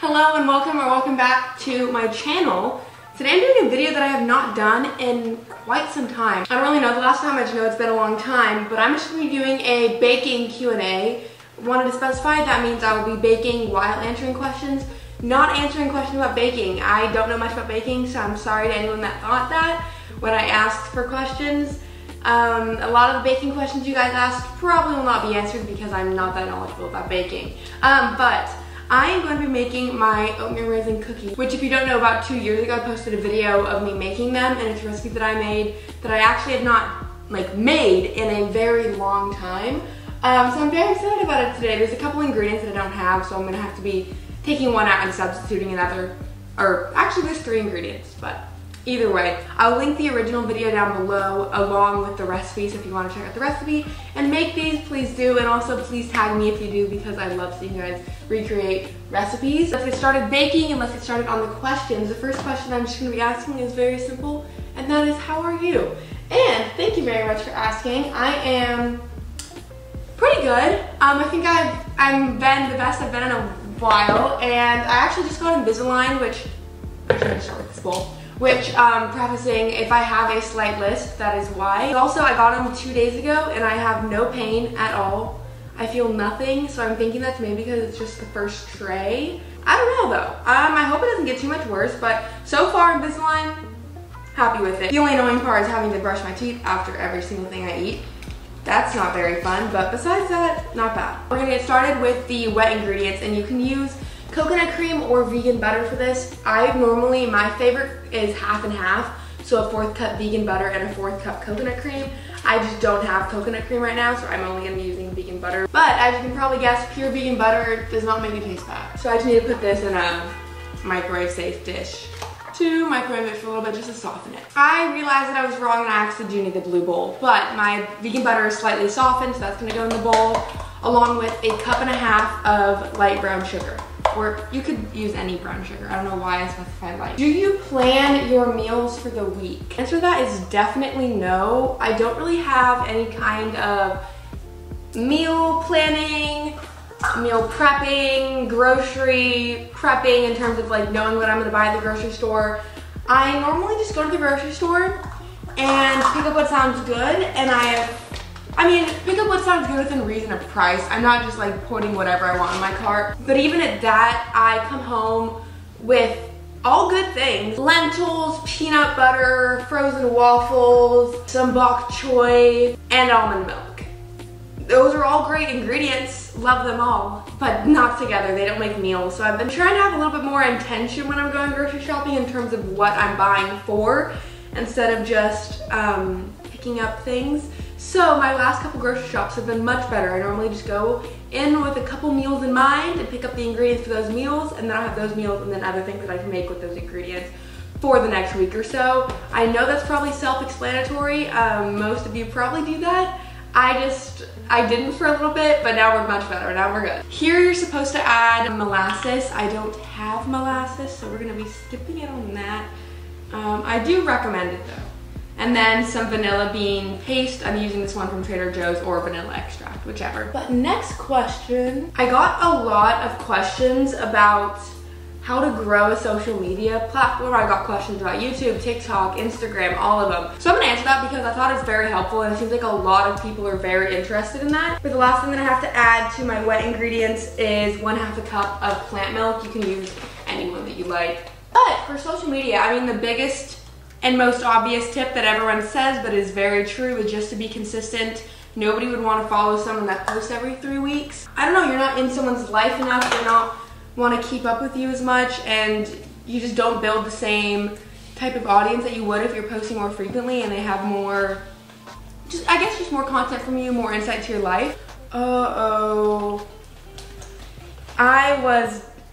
Hello and welcome back to my channel. Today I'm doing a video that I have not done in quite some time. I don't really know the last time, I just know it's been a long time, but I'm just going to be doing a baking Q&A. Wanted to specify that means I will be baking while answering questions, not answering questions about baking. I don't know much about baking, so I'm sorry to anyone that thought that when I asked for questions. A lot of the baking questions you guys asked probably will not be answered because I'm not that knowledgeable about baking. But I am going to be making my oatmeal raisin cookies, which if you don't know, about 2 years ago I posted a video of me making them, and it's a recipe that I made that I actually have not made in a very long time. So I'm very excited about it today. There's a couple ingredients that I don't have, so I'm gonna have to be taking one out and substituting another, or actually there's 3 ingredients, but either way, I'll link the original video down below along with the recipe, so if you want to check out the recipe and make these, please do, and also please tag me if you do because I love seeing you guys recreate recipes. Let's get started baking and let's get started on the questions. The first question I'm just going to be asking is very simple, and that is, how are you? And thank you very much for asking. I am pretty good. I think I've been the best I've been in a while, and I actually just got Invisalign, which, actually I'm going to start with this bowl. Which, prefacing, if I have a slight lisp, that is why. Also, I got them 2 days ago, and I have no pain at all. I feel nothing, so I'm thinking that's maybe because it's just the first tray. I don't know, though. I hope it doesn't get too much worse, but so far, Invisalign, happy with it. The only annoying part is having to brush my teeth after every single thing I eat. That's not very fun, but besides that, not bad. We're gonna get started with the wet ingredients, and you can use coconut cream or vegan butter for this. My favorite is half and half, so a 4th cup vegan butter and a 4th cup coconut cream. I just don't have coconut cream right now, so I'm only gonna be using vegan butter. But as you can probably guess, pure vegan butter does not make it taste bad. So I just need to put this in a microwave safe dish to microwave it for a little bit just to soften it. I realized that I was wrong and I actually do need the blue bowl, but my vegan butter is slightly softened, so that's gonna go in the bowl, along with a 1.5 cups of light brown sugar. Or you could use any brown sugar. I don't know why I specified light. Do you plan your meals for the week? Answer to that is definitely no. I don't really have any kind of meal planning, meal prepping, grocery prepping in terms of knowing what I'm gonna buy at the grocery store. I normally just go to the grocery store and pick up what sounds good, and pick up what sounds good within reason of price. I'm not just putting whatever I want in my cart. But even at that, I come home with all good things. Lentils, peanut butter, frozen waffles, some bok choy, and almond milk. Those are all great ingredients, love them all, but not together, they don't make meals. So I've been trying to have a little bit more intention when I'm going grocery shopping in terms of what I'm buying for, instead of just picking up things. So my last couple grocery shops have been much better. I normally just go in with a couple meals in mind and pick up the ingredients for those meals, and then I have those meals and then other things that I can make with those ingredients for the next week or so. I know that's probably self-explanatory. Most of you probably do that. I didn't for a little bit, but now we're much better. Now we're good. Here you're supposed to add molasses. I don't have molasses, so we're gonna be skipping it on that. I do recommend it though. And then some vanilla bean paste. I'm using this one from Trader Joe's, or vanilla extract, whichever. But next question. I got a lot of questions about how to grow a social media platform. I got questions about YouTube, TikTok, Instagram, all of them. So I'm gonna answer that because I thought it's very helpful, and it seems like a lot of people are very interested in that. But the last thing that I have to add to my wet ingredients is 1/2 cup of plant milk. You can use any one that you like. But for social media, the biggest and most obvious tip that everyone says, but is very true, is just to be consistent. Nobody would want to follow someone that posts every 3 weeks. I don't know, you're not in someone's life enough, they don't want to keep up with you as much, and you just don't build the same type of audience that you would if you're posting more frequently and they have more, I guess just more content from you, more insight to your life.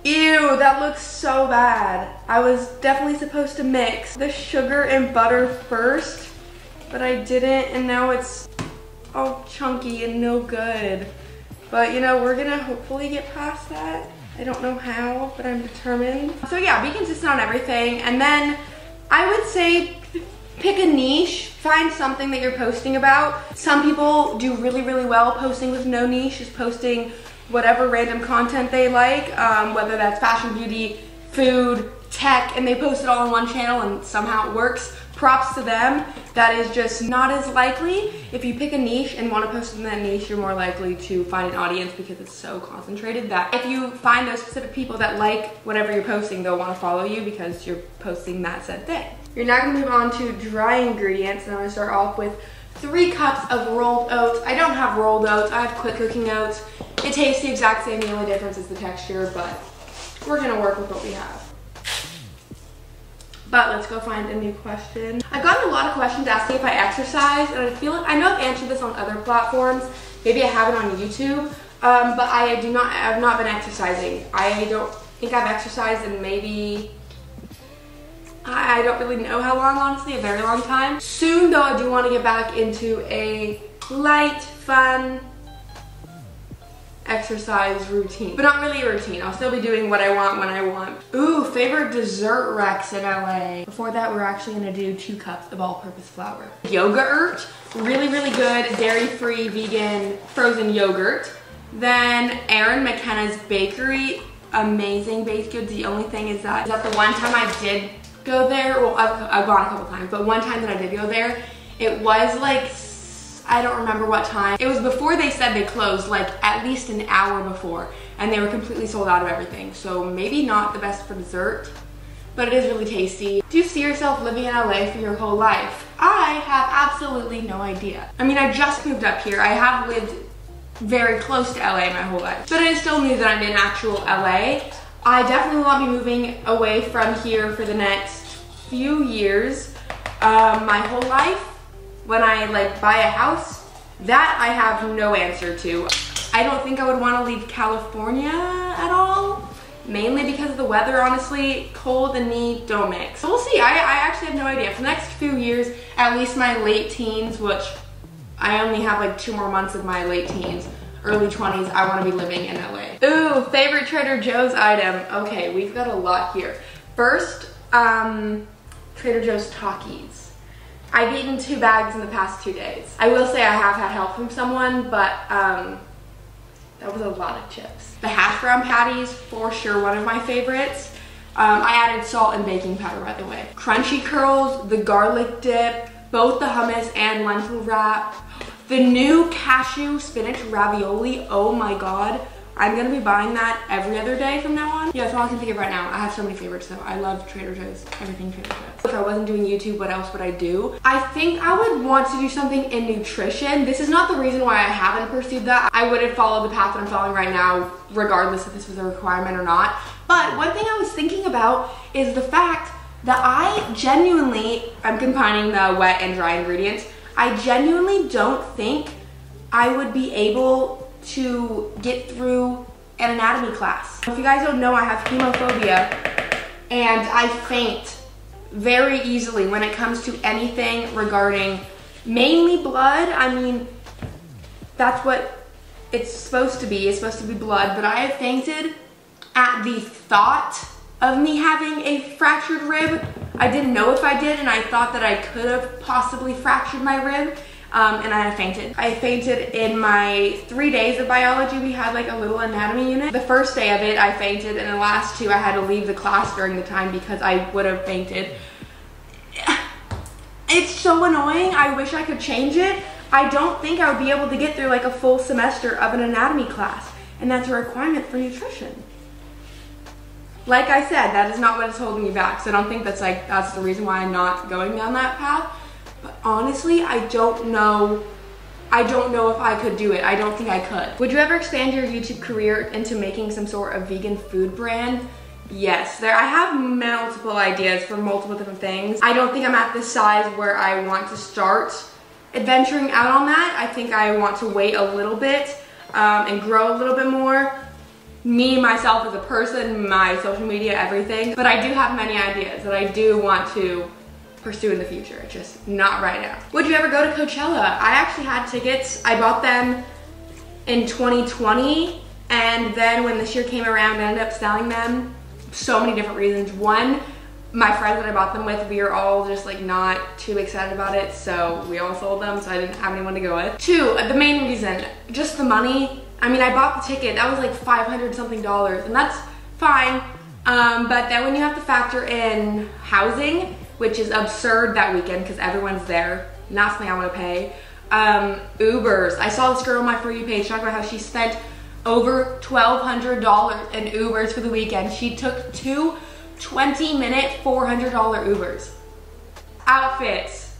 Ew, that looks so bad. I was definitely supposed to mix the sugar and butter first, but I didn't, and now it's all chunky and no good. But we're gonna hopefully get past that. I don't know how, but I'm determined. So yeah, be consistent on everything, and then I would say pick a niche, find something that you're posting about. Some people do really, really well posting with no niche, just posting whatever random content they like, whether that's fashion, beauty, food, tech, and they post it all on one channel and somehow it works. Props to them. That is just not as likely. If you pick a niche and want to post in that niche, you're more likely to find an audience because it's so concentrated that if you find those specific people that like whatever you're posting, they'll want to follow you because you're posting that said thing. You're now going to move on to dry ingredients, and I'm going to start off with 3 cups of rolled oats. I don't have rolled oats, I have quick cooking oats. It tastes the exact same, the only difference is the texture, but we're going to work with what we have. But let's go find a new question. I've gotten a lot of questions asking if I exercise, and I feel like I know I've answered this on other platforms. Maybe I haven't on YouTube, but I've not been exercising. I don't think I've exercised in maybe, I don't really know how long, honestly, a very long time. Soon though, I do want to get back into a light, fun exercise routine, but not really a routine. I'll still be doing what I want when I want. Ooh, favorite dessert wrecks in LA. Before that, we're actually gonna do 2 cups of all-purpose flour. Yogurt, really, really good, dairy-free, vegan, frozen yogurt. Then Erin McKenna's Bakery, amazing baked goods. The only thing is that the one time I did go there, well, I've gone a couple times, but one time that I did go there, it was like, I don't remember what time. It was before they said they closed, like at least an hour before, and they were completely sold out of everything. So maybe not the best for dessert, but it is really tasty. Do you see yourself living in LA for your whole life? I have absolutely no idea. I mean, I just moved up here. I have lived very close to LA my whole life, but I still knew that I'm in actual LA. I definitely will not be moving away from here for the next few years. My whole life, when I like buy a house, that I have no answer to. I don't think I would want to leave California at all, mainly because of the weather, honestly. Cold and me don't mix. So we'll see. I actually have no idea. For the next few years, at least my late teens, which I only have like 2 more months of my late teens, early 20s, I want to be living in LA. Ooh, favorite Trader Joe's item. Okay, we've got a lot here. First, Trader Joe's Takis. I've eaten 2 bags in the past 2 days. I will say I have had help from someone, but that was a lot of chips. The hash brown patties, for sure one of my favorites. I added salt and baking powder, by the way. Crunchy curls, the garlic dip, both the hummus and lentil wrap. The new cashew spinach ravioli, oh my god. I'm gonna be buying that every other day from now on. Yeah, that's all I can think of right now. I have so many favorites though. I love Trader Joe's, everything Trader Joe's. If I wasn't doing YouTube, what else would I do? I think I would want to do something in nutrition. This is not the reason why I haven't pursued that. I would have followed the path that I'm following right now, regardless if this was a requirement or not. But one thing I was thinking about is the fact that I'm combining the wet and dry ingredients. I genuinely don't think I would be able to get through an anatomy class. If you guys don't know, I have hemophobia and I faint very easily when it comes to anything regarding mainly blood. I mean, that's what it's supposed to be. It's supposed to be blood, but I have fainted at the thought of me having a fractured rib. I didn't know if I did, and I thought that I could have possibly fractured my rib. And I fainted. I fainted in my 3 days of biology. We had like a little anatomy unit. The first day of it, I fainted, and the last 2, I had to leave the class during the time because I would have fainted. It's so annoying. I wish I could change it. I don't think I would be able to get through like a full semester of an anatomy class, and that's a requirement for nutrition. Like I said, that is not what is holding me back, so I don't think that's the reason why I'm not going down that path. But honestly, I don't know if I could do it. I don't think I could. Would you ever expand your YouTube career into making some sort of vegan food brand? Yes, I have multiple ideas for multiple different things. I don't think I'm at the size where I want to start adventuring out on that. I think I want to wait a little bit and grow a little bit more. Me, myself as a person, my social media, everything. But I do have many ideas that I do want to pursue in the future, just not right now. Would you ever go to Coachella? I actually had tickets. I bought them in 2020, and then when this year came around, I ended up selling them. So many different reasons. One, my friends that I bought them with, we were all just like not too excited about it, so we all sold them, so I didn't have anyone to go with. 2, the main reason, just the money. I mean, I bought the ticket, that was like $500 something, and that's fine. But then when you have to factor in housing, which is absurd that weekend because everyone's there, and that's something I want to pay. Ubers. I saw this girl on my For You page talking about how she spent over $1,200 in Ubers for the weekend. She took two 20-minute $400 Ubers. Outfits,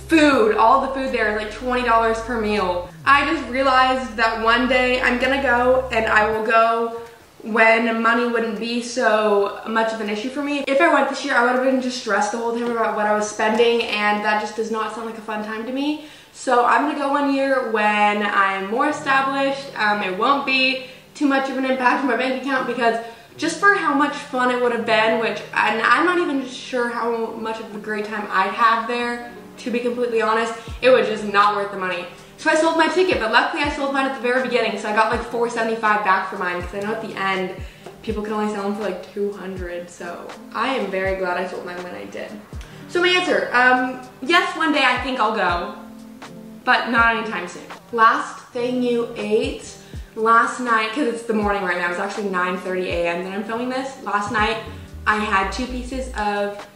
food, all the food there is like $20 per meal. I just realized that one day I'm gonna go, and I will go when money wouldn't be so much of an issue for me. If I went this year, I would have been just stressed the whole time about what I was spending, and that just does not sound like a fun time to me. So I'm gonna go one year when I'm more established. It won't be too much of an impact on my bank account, because just for how much fun it would have been, and I'm not even sure how much of a great time I'd have there, to be completely honest, it was just not worth the money. So I sold my ticket, but luckily I sold mine at the very beginning, so I got like $475 back for mine, because I know at the end, people can only sell them for like $200, so I am very glad I sold mine when I did. So my answer, yes, one day I think I'll go, but not anytime soon. Last thing you ate. Last night, because it's the morning right now, it's actually 9:30 a.m. that I'm filming this. Last night, I had 2 pieces of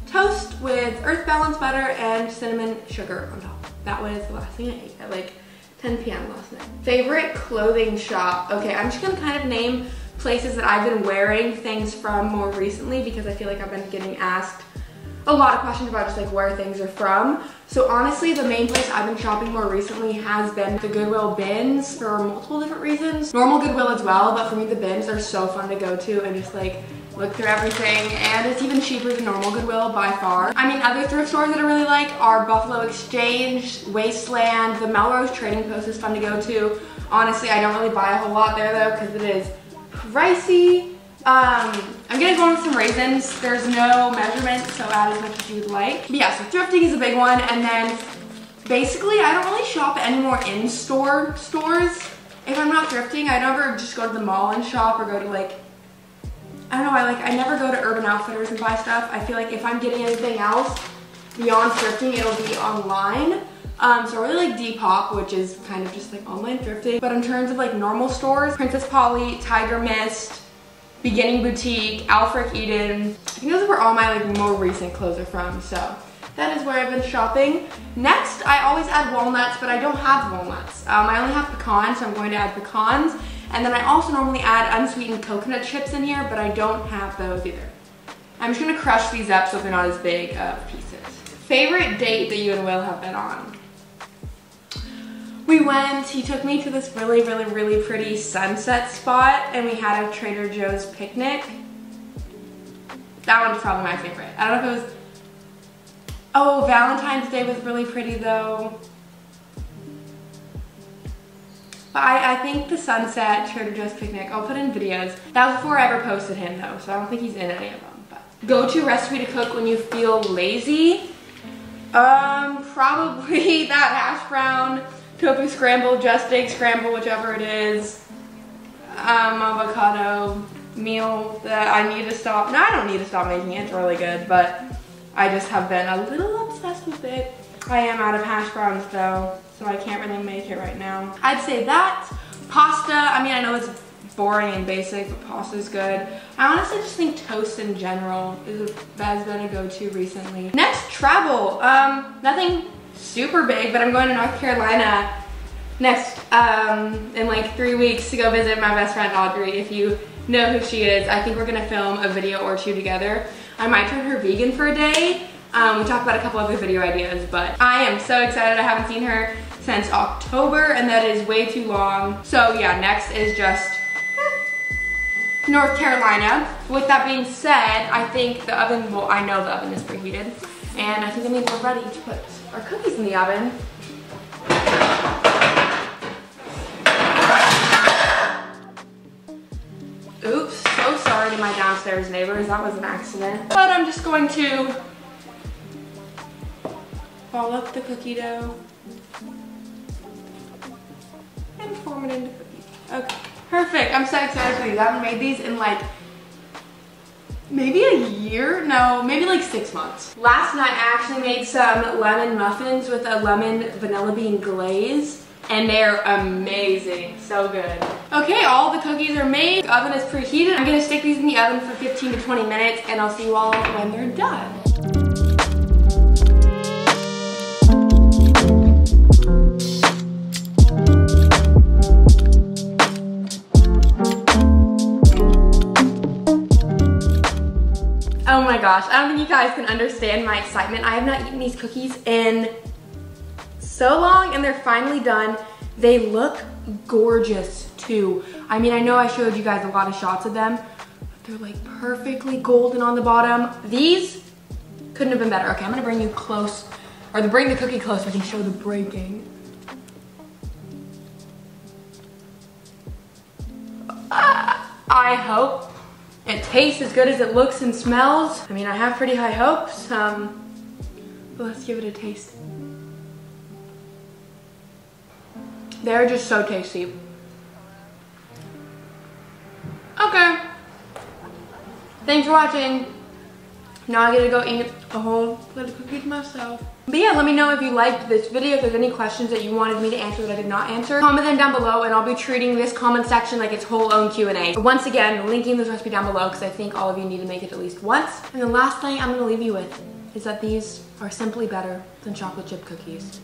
toast with earth balance butter and cinnamon sugar on top. That was the last thing I ate at like 10 p.m. last night. Favorite clothing shop. Okay, I'm just gonna kind of name places that I've been wearing things from more recently, because I feel like I've been getting asked a lot of questions about just like where things are from. So honestly, the main place I've been shopping more recently has been the Goodwill bins for multiple different reasons. Normal Goodwill as well, but for me the bins are so fun to go to and just like look through everything, and it's even cheaper than normal Goodwill by far. I mean, other thrift stores that I really like are Buffalo Exchange, Wasteland, the Melrose Trading Post is fun to go to. Honestly, I don't really buy a whole lot there though, because it is pricey. I'm gonna go on with some raisins. There's no measurement, so add as much as you would like. But yeah, so thrifting is a big one, and then basically I don't really shop anymore in stores. If I'm not thrifting, I never just go to the mall and shop, or go to like, I don't know, I never go to Urban Outfitters and buy stuff. I feel like if I'm getting anything else beyond thrifting, it'll be online. So I really like Depop, which is kind of just like online thrifting. But in terms of like normal stores, Princess Polly, Tiger Mist, Beginning Boutique, Alfred Eden. I think those are where all my like more recent clothes are from, so that is where I've been shopping. Next, I always add walnuts, but I don't have walnuts. I only have pecans, so I'm going to add pecans. And then I also normally add unsweetened coconut chips in here, but I don't have those either. I'm just gonna crush these up so they're not as big of pieces. Favorite date that you and Will have been on? We went, he took me to this really pretty sunset spot, and we had a Trader Joe's picnic. That one's probably my favorite. I don't know if it was, oh, Valentine's Day was really pretty though. But I think the sunset Trader Joe's picnic, I'll put in videos. That was before I ever posted him though, so I don't think he's in any of them. But go-to recipe to cook when you feel lazy? Probably that hash brown, tofu scramble, just egg scramble, whichever it is. Avocado meal that I need to stop. No, I don't need to stop making it. It's really good, but I just have been a little obsessed with it. I am out of hash browns though, so I can't really make it right now. I'd say that. Pasta, I mean, I know it's boring and basic, but pasta is good. I honestly just think toast in general has been a go-to recently. Next, travel. Nothing super big, but I'm going to North Carolina next in like 3 weeks to go visit my best friend Audrey. If you know who she is, I think we're gonna film a video or 2 together. I might turn her vegan for a day. We talked about a couple other video ideas, but I am so excited. I haven't seen her since October, and that is way too long. So yeah, next is just North Carolina. With that being said, I think the oven, well, I know the oven is preheated, and I think that means we're ready to put our cookies in the oven. Oops, so sorry to my downstairs neighbors, that was an accident. But I'm just going to ball up the cookie dough and form it into cookies. Okay, perfect. I'm so excited for these. I haven't made these in like maybe a year? No, maybe like 6 months. Last night I actually made some lemon muffins with a lemon vanilla bean glaze, and they're amazing. So good. Okay, all the cookies are made. The oven is preheated. I'm gonna stick these in the oven for 15 to 20 minutes and I'll see you all when they're done. Oh my gosh, I don't think you guys can understand my excitement. I have not eaten these cookies in so long and they're finally done. They look gorgeous too. I mean, I know I showed you guys a lot of shots of them, but they're like perfectly golden on the bottom. These couldn't have been better. Okay, I'm gonna bring you close, or bring the cookie close so I can show the breaking. I hope it tastes as good as it looks and smells. I mean, I have pretty high hopes. But let's give it a taste. They're just so tasty. Okay. Thanks for watching. Now I gotta go eat a whole plate of cookies myself. But yeah, let me know if you liked this video, if there's any questions that you wanted me to answer that I did not answer. Comment them down below and I'll be treating this comment section like its whole own Q&A. Once again, linking this recipe down below because I think all of you need to make it at least once. And the last thing I'm gonna leave you with is that these are simply better than chocolate chip cookies.